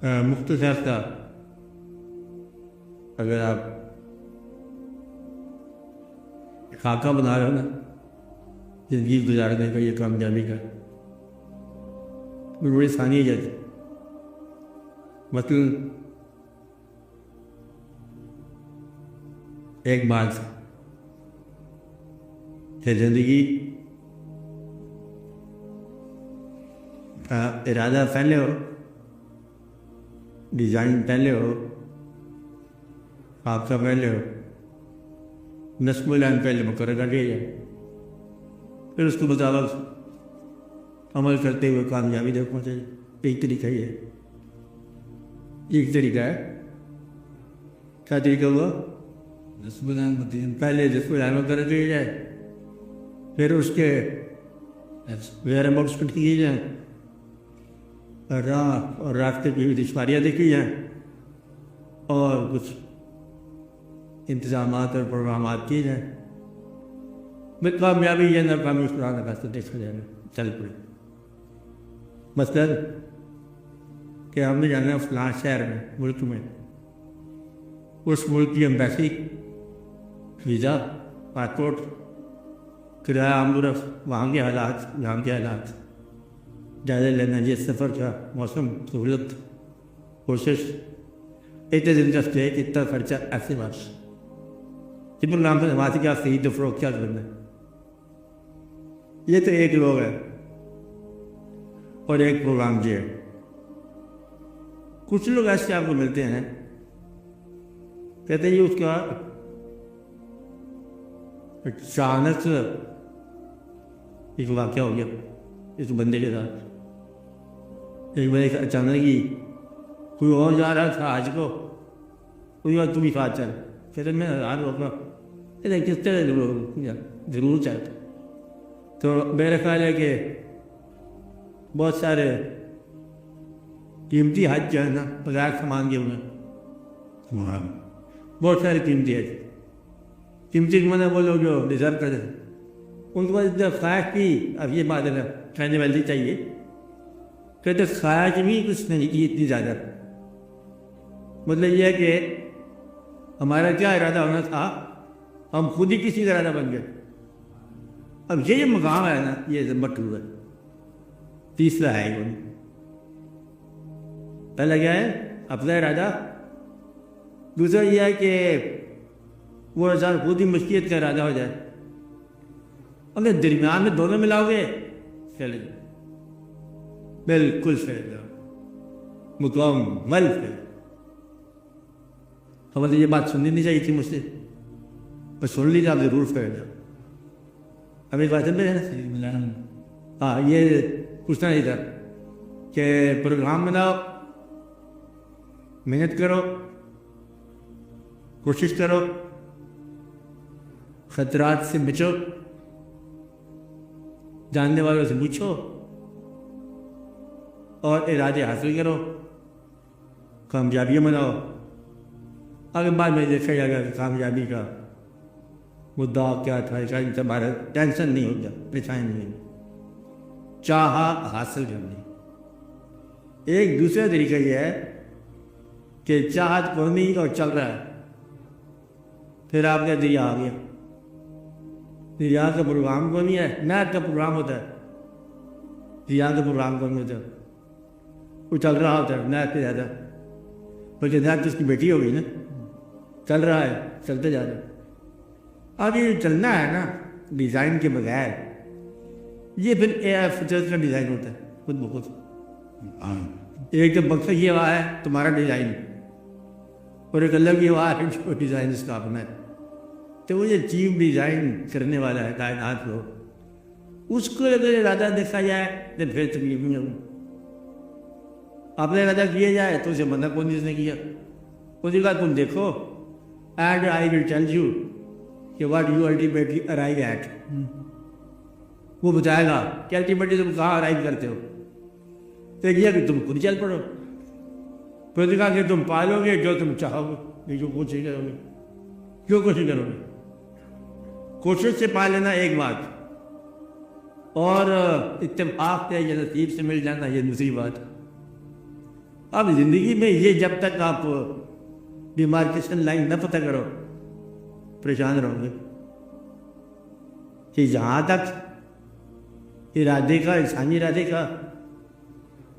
مختصر سا اگر آپ خاکہ بنا رہے ہو نا زندگی گزارنے کا، یہ کامیابی کا بڑی آسانی جاتی. مثلاً ایک بات کہ زندگی کا ارادہ پہلے ہو، ڈیزائن پہلے ہو، خاکہ پہلے ہو، نصب العین پہلے مقرر کر دیا جائے، پھر اس کے مطابق عمل کرتے ہوئے کامیابی تک پہنچے. ایک طریقہ یہ ہے، ایک طریقہ ہے. کیا طریقہ ہوا؟ نصب العین پہلے نصب العین مقرر کیا جائے، پھر اس کے غیر مقصد کیے جائیں، راہ اور راستے کی دشواریاں دیکھی جائیں، اور کچھ انتظامات اور پروگرامات کیے جائیں. میں کامیابی یا ناکامی اس قرآن کا دیکھا جائے گا. چل پڑے مثلاً کہ ہم نے جانا ہے فلاں شہر میں، ملک میں، اس ملک کی ایمبیسی، ویزا، پاسپورٹ، کرایہ عام رفت، وہاں کے حالات، یہاں کے حالات جائزہ لینا، یہ سفر کا موسم، سہولت، کوشش، اتنے دلچسپ ہے کہ اتنا خرچہ ایسے بات جب نام سے وہاں سے کیا خرید و فروخت کیا کرنا ہے. یہ تو ایک لوگ ہے. اور ایک پروگرام یہ ہے. کچھ لوگ ایسے آپ کو ملتے ہیں، کہتے ہیں یہ اس کا اچانک ایک واقعہ ہو گیا اس بندے کے ساتھ. ایک بندے کا اچانک ہی کوئی اور جا رہا تھا آج کو، کوئی اور تم ہی ساتھ چل. کہتے میں حیران ہو گیا، کس طرح ضرور چاہتا. تو میرا خیال ہے کہ بہت سارے قیمتی حج جو ہے نا بغیر سامان کے ہوئے، بہت سارے قیمتی حج، قیمتی میں نے وہ لوگ جو ڈیزرو کرتے تھے ان کے پاس اتنا خواہش کی. اب یہ بات ہے نا کہنے والی چاہیے، کہتے خواہش بھی کچھ نہیں کی اتنی زیادہ. مطلب یہ ہے کہ ہمارا کیا ارادہ ہونا تھا، ہم خود ہی کسی کا ارادہ بن گئے. اب یہ مقام ہے نا، یہ نمبر 2 ہے. تیسرا ہے یہ، پہلا کیا ہے اپنا ارادہ، دوسرا یہ ہے کہ وہ انسان خود ہی مشکیت کا ارادہ ہو جائے. اگر درمیان میں دونوں ملاؤ گے چلے جاؤ، بالکل فیل جاؤ، مکمل فیل. ہمیں یہ بات سننی نہیں چاہیے تھی مجھ سے، بس سن لی تو آپ ضرور فیل جاؤ. اب ایک بات سمجھ رہے ہیں؟ ہاں، یہ پوچھنا نہیں تھا کہ پروگرام بناؤ، محنت کرو، کوشش کرو، خطرات سے بچو، جاننے والوں سے پوچھو، اور ارادے حاصل کرو، کامیابیاں مناؤ. اگر بعد میں دیکھا جائے گا کہ کامیابی کا مدعا کیا تھا، ہمارا ٹینشن نہیں ہوگا، پریشانی نہیں ہوگی. چاہا حاصل کرنی. ایک دوسرا طریقہ یہ ہے کہ چاہت کوئی نہیں اور چل رہا ہے، پھر آپ کا دریا آ گیا. دریا کا پروگرام کوئی نہیں ہے، نہر کا پروگرام ہوتا ہے. دریا کا پروگرام کوئی نہیں ہوتا، وہ چل رہا ہوتا ہے نہر سے زیادہ، بلکہ نہر تو اس کی بیٹی ہو گئی نا، چل رہا ہے، چلتے جا رہے ہیں. اب یہ چلنا ہے نا ڈیزائن کے بغیر، یہ پھر فطرت کا ڈیزائن ہوتا ہے خود بخود. ایک تو مقصد یہ ہوا ہے تمہارا ڈیزائن، اور ایک الگ یہ ہوا ہے جو ڈیزائن اس کا اپنا ہے. تو وہ یہ چیف ڈیزائن کرنے والا ہے کائنات کو، اس کو اگر ارادہ دیکھا جائے تو پھر تکلیف نہیں ہوگی. آپ نے ارادہ کیا جائے تو اسے منع کون جس نے کیا، اس نے کہا تم دیکھو and I will tell you کہ what you ultimately arrive at. وہ بتائے گا کہ الٹیمیٹلی تم کہاں ارائیو کرتے ہو. تو یہ کہ تم خود چل پڑو. پھر کہا کہ تم پالو گے جو تم چاہو گے، جو کوشش کرو گے. کیوں کوشش کرو گے؟ کوشش سے پا لینا ایک بات، اور اتفاق سے یا نصیب سے مل جانا یہ دوسری بات. اب زندگی میں یہ جب تک آپ ڈیمارکیشن لائن نہ پتہ کرو پریشان رہو گے کہ جہاں تک ارادے کا انسانی ارادے کا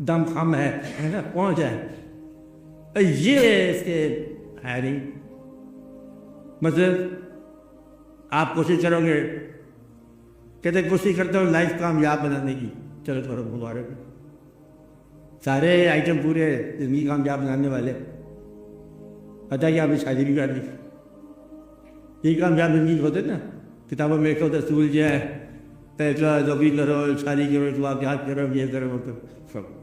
دم خم ہے نا پہنچ جائے یہ اس کے ہے نہیں. مطلب آپ کوشش کرو گے کہتے کوشش کرتے ہو لائف کامیاب بنانے کی, چلو تھوڑا مبارک, سارے آئٹم پورے زندگی کامیاب بنانے والے, پتہ کہ آپ نے شادی بھی کر لی, یہی کامیاب زندگی ہوتے نا کتابوں میں ایک ہوتا اصول جو ہے پیسہ جو بھی کرو شادی کرو تو آپ یاد کرو یہ کرو وہ کرو سب.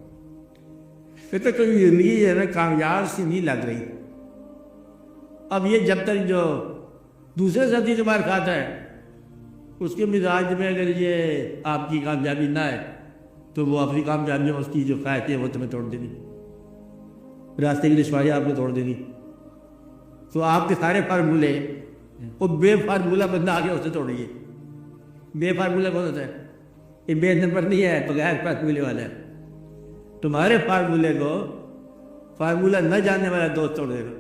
پھر تو کوئی زندگی جو ہے نا کامیاب سی نہیں لگ رہی. اب یہ جب تک جو دوسرے سبزی سے مار کھاتا ہے اس کے مزاج میں اگر یہ آپ کی کامیابی نہ ہے تو وہ اپنی کامیابی میں اس کی جو خواہش ہے وہ تمہیں توڑ دینی, راستے کی رسوائی آپ کو توڑ دینی. تو آپ کے سارے فارمولے وہ بے فارمولہ بندہ آگے اسے توڑیے. بے فارمولہ کون ہوتا ہے؟ یہ بے نمبر نہیں ہے, بغیر فارمولے والا ہے. تمہارے فارمولے کو فارمولہ نہ جاننے والا دوست توڑ دے گا.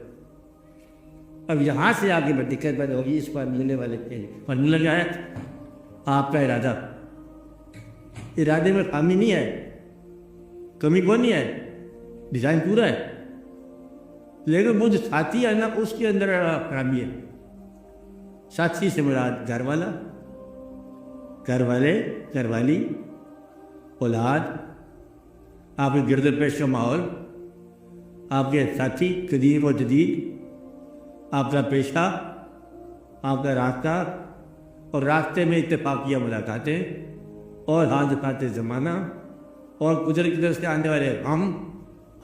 اب یہاں سے آگے میں دقت پیدا ہوگی اس فارمولے والے کے. فارمولہ کیا ہے؟ آپ کا ارادہ. ارادے میں خامی نہیں ہے, کمی کون نہیں ہے, ڈیزائن پورا ہے, لیکن وہ جو ساتھی ہے نا اس کے اندر خرابی ہے. ساتھی سے مراد گھر والا, گھر والے, گھر والی, اولاد, آپ کے گرد و پیش کا ماحول, آپ کے ساتھی قدیم و جدید, آپ کا پیشہ, آپ کا راستہ, اور راستے میں اتفاقیہ ملاقاتیں, اور ہاتھ دکھاتے زمانہ, اور قدرت کی طرف سے آنے والے غم,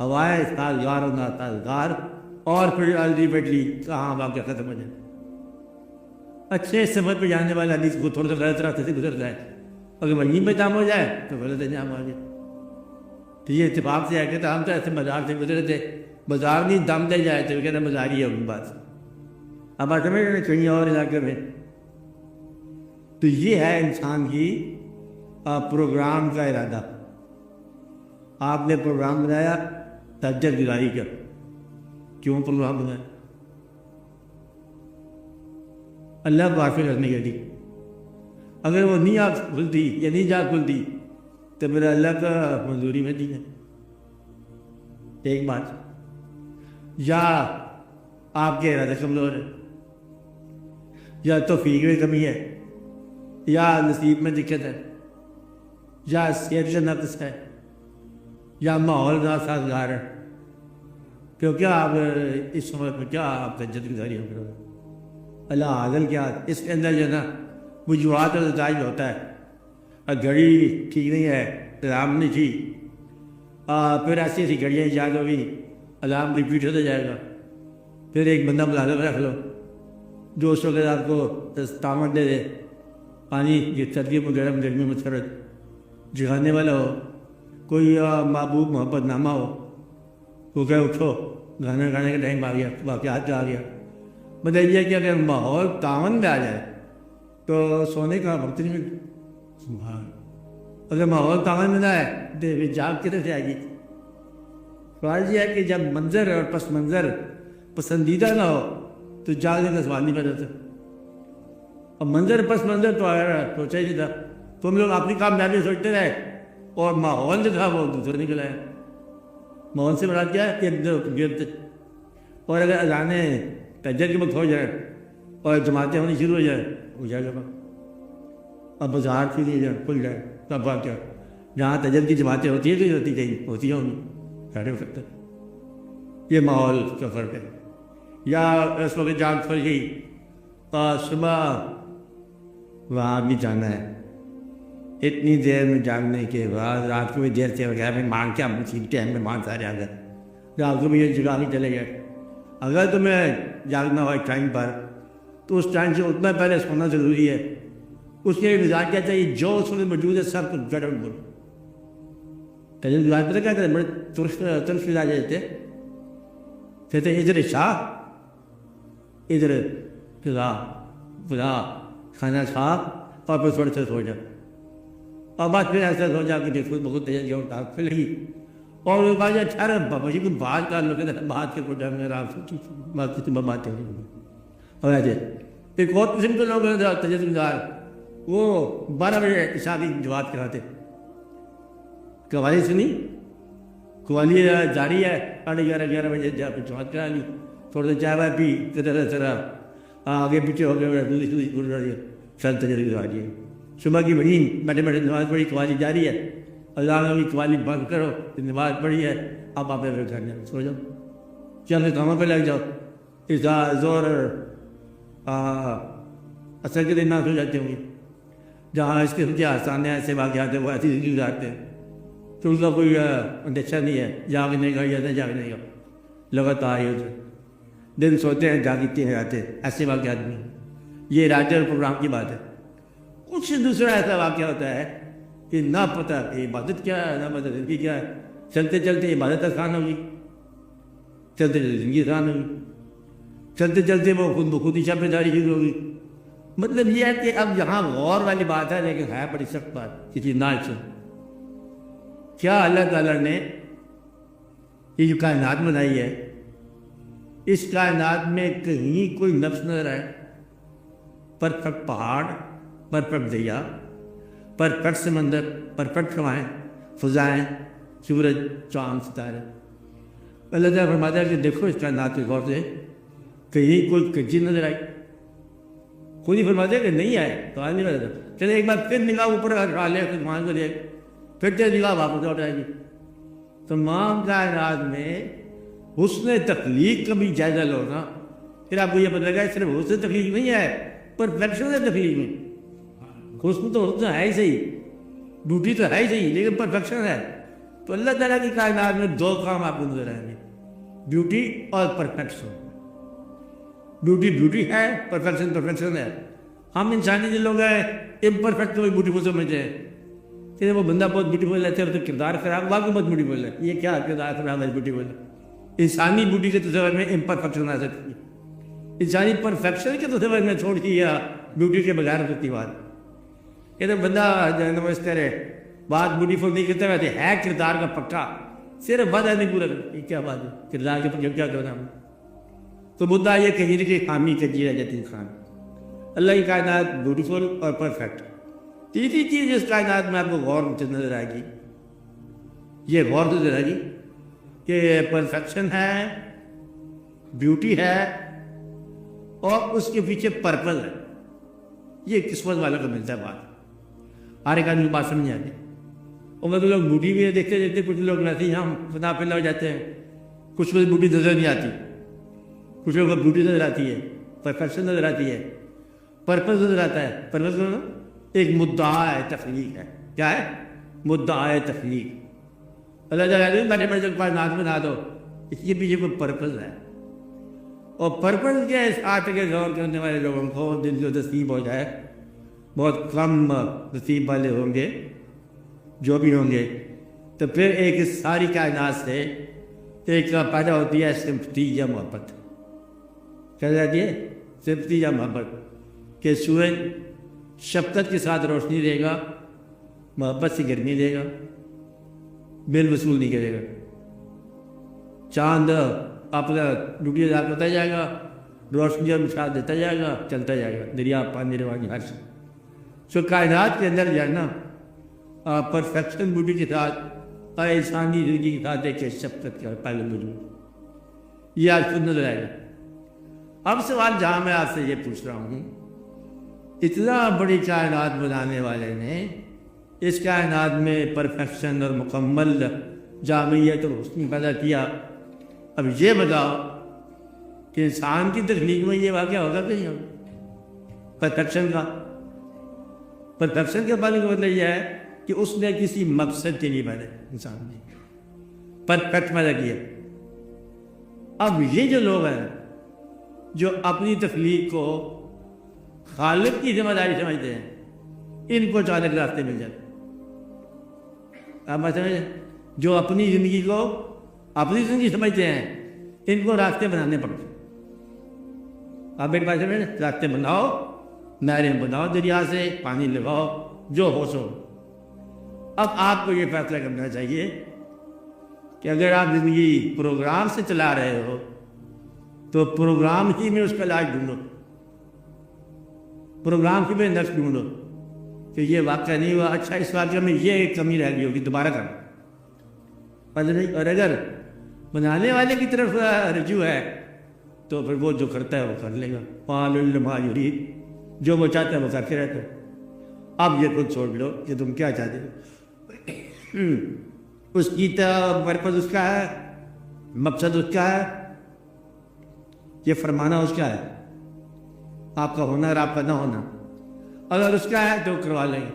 ہوائے سازگار و ناسازگار, اور پھر الٹیمیٹلی کہاں واقعہ ختم ہو جائے. اچھے سفر پہ جانے والا حدیث کو تھوڑا سا غلط راستے سے گزر جائے, اگر وہیں پہ جام ہو جائے تو غلط انجام آ جائے. تو یہ اتفاق سے آ کے تو ہم تو ایسے بازار سے گزرے تھے, بازار نہیں دم دے جائے تو کہتے ہیں بازار ہی ہے ان بات. اب آپ سمجھ رہے ہیں کہیں اور علاقے میں. تو یہ ہے انسان کی پروگرام کا ارادہ. آپ نے پروگرام بنایا تہجد گزاری کا, کیوں پروگرام بنایا؟ اللہ کو حاصل کرنے کے لیے. اگر وہ نہیں آنکھ کھلتی یا نہیں جا کھلتی تو میرا اللہ کا منظوری میں نہیں ہے. ایک بات, یا آپ کے ارادہ کمزور ہے, یا توفیق میں کمی ہے, یا نصیب میں دقت ہے, یا صحت کا نقص ہے, یا ماحول ناسازگار ہے. کیونکہ آپ اس وقت میں کیا آپ تہجد گزاری ہو کرو. اللہ عادل کیا اس کے اندر جو ہے نا وجوہات اور نتائج ہوتا ہے. گھڑی ٹھیک نہیں ہے, الارم نہیں تھی, پھر ایسی ایسی گھڑیاں ایجاد ہوگی, الارم ریپیٹ ہوتا جائے گا. پھر ایک بندہ ملازم رکھ لو جو اس وقت آپ کو دستاوت دے دے, پانی یہ سردیوں میں گرم, گرمی میں سرد, جگانے والا ہو, کوئی محبوب محبت نامہ ہو, وہ کہ اٹھو گانا گانے کا ٹائم آ گیا, واقعات کا آ گیا. مطلب یہ کہ اگر ماحول تعاون میں آ جائے تو سونے کا وقت نہیں ملتا. اگر ماحول تعاون میں نہ ہے تو جاگ کدھر سے آئے گی؟ سوال یہ ہے کہ جب منظر اور پس منظر پسندیدہ نہ ہو تو جاگنے کا سوال نہیں پیدا ہوتا. اور منظر پس منظر تو سوچا ہی نہیں تھا. تم لوگ اپنی کامیابی سوچتے رہے اور ماحول جو تھا وہ دوسرا نکل آیا. ماحول سے مراد کیا ہے کہ گرد. اور اگر اذانیں تہجد کے وقت ہو جائے اور جماعتیں ہونی شروع ہو جائے ہو جائے گا. اب بازار سے لیے جائے کھل جائے تب بات کیا, جہاں تہجد کی جماعتیں ہوتی ہیں تو ہوتی چاہیے ہوتی ہیں ہونی خیر ہو سکتا ہے. یہ ماحول کا فرق ہے. یا اس وقت جان پھل گئی صبح وہاں بھی جانا ہے, اتنی دیر میں جاگنے کے بعد رات کو بھی دیر سے وغیرہ میں مان کے اسی ٹائم میں مان سارے آ گئے, رات کو بھی یہ جگہ نہیں چلے گئے. اگر تمہیں جاگنا ہو ایک ٹائم پر تو اس ٹائم سے اتنا پہلے سونا ضروری ہے. اس کے مزاج کیا چاہیے جو اس میں موجود ہے سب کچھ گڑبڑ بولو. تجربہ مزاج پتہ کیا کرتے, بڑے ترس مزاج دیتے کہتے ادھر شاہ ادھر فضا کھانا کھا اور پھر تھوڑے سے سو جا, اور بات پھر ایسا سو جا کہ خود بخود تجربہ اٹھا پھر لگی اور وہ کہا ٹھہرا بابا جی کو بات کر لو کہ بات کے کوٹا میرا آپ بات تم بات ہے اور ایک اور قسم کے لوگ ہیں تجزیہ دار، وہ 12 بجے عشاء کی جماعت کراتے، قوالی سنی، قوالی جاری ہے، 11:30 بجے جا کے جماعت کرا لی، تھوڑا سا چائے وائے پی، طرح آگے پیچھے ہو گئے سر تجزیہ دار جی صبح کی بڑی بیٹھے بیٹھے نماز پڑھی، قوالی جاری ہے، اللہ نے بھی قوالی بند کرو، نماز پڑھی ہے، اب آپ گھر جاؤ، سو جاؤ، چل کاموں پہ لگ جاؤ، زور اثر کے دن نہ سو جاتے ہوں گے، جہاں اس قسم کے آسان ایسے واقعات ہیں وہ ایسی زندگی گزارتے ہیں تو ان کا کوئی اندیشہ نہیں ہے، جاگنے کا یا نہیں جاگنے کا، لگاتار ہی ہوتے دن سوتے ہیں جاگتے ہیں آتے، ایسے واقعات نہیں، یہ راجر پروگرام کی بات ہے۔ کچھ دوسرا ایسا واقعہ ہوتا ہے کہ نہ پتہ کہ عبادت کیا ہے، نہ پتہ زندگی کیا ہے، چلتے چلتے عبادت آسان ہوگی، چلتے چلتے زندگی آسان ہوگی، چلتے چلتے وہ خود بخود ہی شب داری شروع ہوگی۔ مطلب یہ ہے کہ اب یہاں غور والی بات ہے، لیکن ہے بڑی سخت بات، کسی نہ سن کیا اللہ تعالیٰ نے یہ جو کائنات بنائی ہے، اس کائنات میں کہیں کوئی نفس نظر آئے؟ پرفیکٹ پہاڑ، پرفیکٹ دریا، پرفیکٹ سمندر، پرفیکٹ ہوائیں، فضائیں، سورج، چاند، ستارے، اللہ تعالیٰ فرماتا ہے کہ دیکھو اس کائنات کے غور سے کہیں کوئی کچی نظر آئی؟ خود ہی فرماتے ہیں کہ نہیں آئے تو آج نہیں پتا، چلے ایک بار پھر نگاہ اوپر اٹھا لے آسمان کو دیکھ، پھر سے نگاہ واپس لوٹ آئے گی۔ تمام کائنات میں حسن تخلیق کا بھی جائزہ لو نا، پھر آپ کو یہ پتہ لگا صرف حسن تخلیق نہیں ہے، پرفیکشن ہے تخلیق میں۔ حسن تو حسن ہے ہی صحیح، بیوٹی تو ہے ہی صحیح، لیکن پرفیکشن ہے۔ تو اللہ تعالیٰ کی کائنات میں دو کام آپ کو نظر آئیں گے، بیوٹی اور پرفیکشن۔ بیوٹی ہے، پرفیکشن ہے۔ ہم انسانی جو لوگ ہیں امپرفیکٹ کو بھی بیوٹیفل سمجھتے ہیں، کہ وہ بندہ بہت بیوٹیفل ہے تو کردار خراب واقعی بہت بیوٹیفل ہے، یہ کیا کردار خراب ہے بیوٹیفل ہے؟ انسانی بیوٹی کے تصور میں امپرفیکشن آ سکتی ہے، انسانی پرفیکشن کے تصور میں چھوڑی یا بیوٹی کے بغیر سکتی بات کہ تو بندہ اس طرح بات بیوٹیفل نہیں کرتا ویسے ہے کردار کا پکا، صرف وعدہ نہیں پورا کرتا، یہ کیا بات ہے کردار کے پکے کیا کرنا ہے؟ تو مدعا یہ کہیں کہ خامی کجی رہ جاتی انسان۔ اللہ کی کائنات بیوٹیفل اور پرفیکٹ۔ تیسری چیز اس کائنات میں آپ کو غور نظر آئے گی، یہ غور نظر آئے گی کہ پرفیکشن ہے، بیوٹی ہے، اور اس کے پیچھے پرپل ہے۔ یہ قسمت والوں کو ملتا ہے بات، ہر ایک آدمی بات سمجھ آتی۔ اور مطلب لوگ بیوٹی بھی دیکھتے دیکھتے کچھ لوگ ویسے ہی ہم فنا پلا ہو جاتے ہیں، کچھ کو بیوٹی نظر نہیں آتی، کچھ لوگوں کو بیوٹی نظر آتی ہے، پرفیکشن نظر آتی ہے، پرپز نظر آتا ہے۔ پرپز ایک مدعا ہے تخلیق ہے، کیا ہے؟ مدعا ہے تخلیق۔ اللہ تعالیٰ بیٹھے بیٹھے کائنات بنا دو، اس کے پیچھے کوئی پرپز ہے، اور پرپز کیا ہے؟ اس آرٹ کے غور کرنے والے لوگوں کو دل جو نصیب ہو جائے، بہت کم نصیب والے ہوں گے جو بھی ہوں گے، تو پھر ایک ساری کائنات سے ایک پیدا ہوتی ہے سمپتی یا محبت۔ کیا جاتی ہے؟ سمپتی یا محبت، کہ سورج شفقت کے ساتھ روشنی دے گا، محبت سے گرمی دے گا، بل وصول نہیں کرے گا۔ چاند اپنا ڈیوٹی ادا کرتا جائے گا، روشنی اور مشاہد دیتا جائے گا، چلتا جائے گا، دریا پانی روانی ہر چیز۔ سو کائنات کے اندر جو ہے نا پرفیکشن بیوٹی کے ساتھ اور انسانی زندگی کے ساتھ ایک شفقت کا پہلے موجود، یہ آج خود نظر آئے گا۔ اب سوال جہاں میں آپ سے یہ پوچھ رہا ہوں، اتنا بڑی کائنات بنانے والے نے اس کائنات میں پرفیکشن اور مکمل جامعیت اور حسن پیدا کیا، اب یہ بتاؤ کہ انسان کی تخلیق میں یہ واقعہ ہوگا کہ نہیں ہوگا؟ پرفیکشن کا پانی کا مطلب یہ ہے کہ اس نے کسی مقصد کے لیے پیدا انسان نے پرفیکٹ پیدا کیا۔ اب یہ جو لوگ ہیں جو اپنی تخلیق کو خالق کی ذمہ داری سمجھتے ہیں، ان کو اچانک راستے مل جاتے ہیں۔ آپ بات سمجھیں؟ جو اپنی زندگی کو اپنی زندگی سمجھتے ہیں، ان کو راستے بنانے پڑتے ہیں۔ آپ ایک بات سمجھیں، راستے بناؤ، نہریں بناؤ، دریا سے پانی لگاؤ، جو ہو سو۔ اب آپ کو یہ فیصلہ کرنا چاہیے کہ اگر آپ زندگی پروگرام سے چلا رہے ہو تو پروگرام ہی میں اس کا علاج ڈھونڈو، پروگرام ہی میں نقص ڈھونڈو کہ یہ واقعہ نہیں ہوا، اچھا اس واقعہ میں یہ ایک کمی رہ گئی ہوگی، دوبارہ کرنا پتہ نہیں۔ اور اگر بنانے والے کی طرف رجوع ہے تو پھر وہ جو کرتا ہے وہ کر لے گا، فعال لما یرید، جو وہ چاہتا ہے وہ کرتے رہتا ہے۔ اب یہ خود چھوڑ لو کہ تم کیا چاہتے ہو، اس کی پرپز اس کا ہے، مقصد اس کا ہے، یہ فرمانا اس کا ہے، آپ کا ہونا اور آپ کا نہ ہونا اگر اس کا ہے تو کروا لیں گے،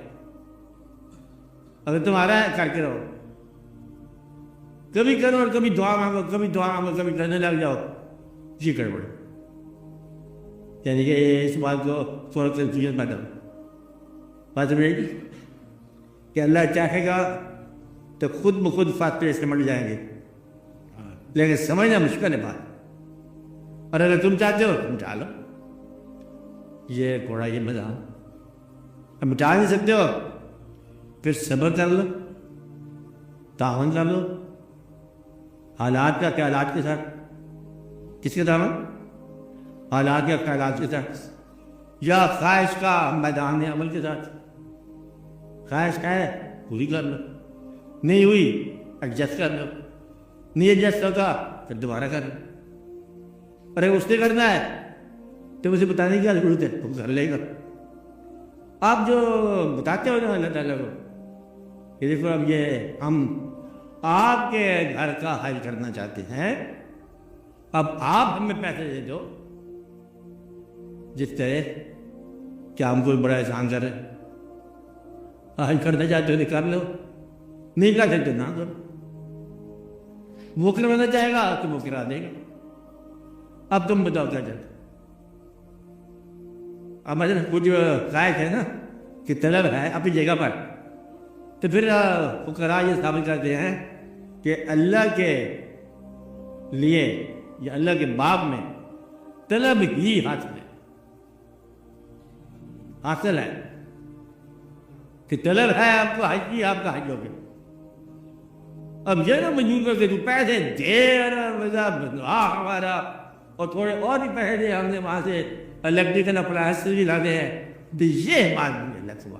اگر تمہارا ہے کر کے رہو، کبھی کرو اور کبھی دعا مانگو، کبھی دعا مانگو، کبھی کرنے لگ جاؤ، یہ گڑبڑ۔ یعنی کہ اس بات کو تھوڑا کنفیوژن پیدا ہو، بات سمجھ کہ اللہ چاہے گا تو خود بخود فاصلے سمجھ جائیں گے، لیکن سمجھنا مشکل ہے بات، اور اگر تم چاہتے ہو تم چاہ لو، یہ گھوڑا یہ مزہ اب مٹا نہیں سکتے ہو، پھر صبر کر لو، تعاون کر لو، حالات کا خیالات کے ساتھ، کس کے تعاون؟ حالات کے خیالات کے ساتھ، یا خواہش کا میدان عمل کے ساتھ، خواہش کا ہے پوری کر لو، نہیں ہوئی ایڈجسٹ کر لو، نہیں ایڈجسٹ ہوگا پھر دوبارہ کر لو، اور اگر اس نے کرنا ہے تو اسے بتانے کی کیا ضرورت ہے، وہ کر لے گا۔ آپ جو بتاتے ہو نا اللہ تعالیٰ کو کہ دیکھو اب یہ ہم آپ کے گھر کا حل کرنا چاہتے ہیں، اب آپ ہمیں پیسے دے دو، جس طرح کیا ہم کوئی بڑا احسان کر رہے ہیں، حل کرنا چاہتے ہو تو کر لو، نہیں کر سکتے نہ کرو، وہ کروانا چاہے گا تو وہ کرا دے گا، اب تم بتاؤ کیا چاہتے۔ اب مثلا کچھ قائد ہے نا کہ طلب ہے اپنی جگہ پر، تو پھر فقراء یہ ثابت کرتے ہیں کہ اللہ کے لیے یا اللہ کے باب میں طلب ہی حاصل ہے کہ طلب ہے آپ کو حج کی، آپ کا حج ہو گیا۔ اب یہ نا مجبور کر کے تو پیسے دے ہمارا، اور تھوڑے اور بھی پیسے دے، ہم نے وہاں سے الیکٹریکل اپلائنس بھی لاتے ہیں، تو یہ بات مجھے لگ ہوا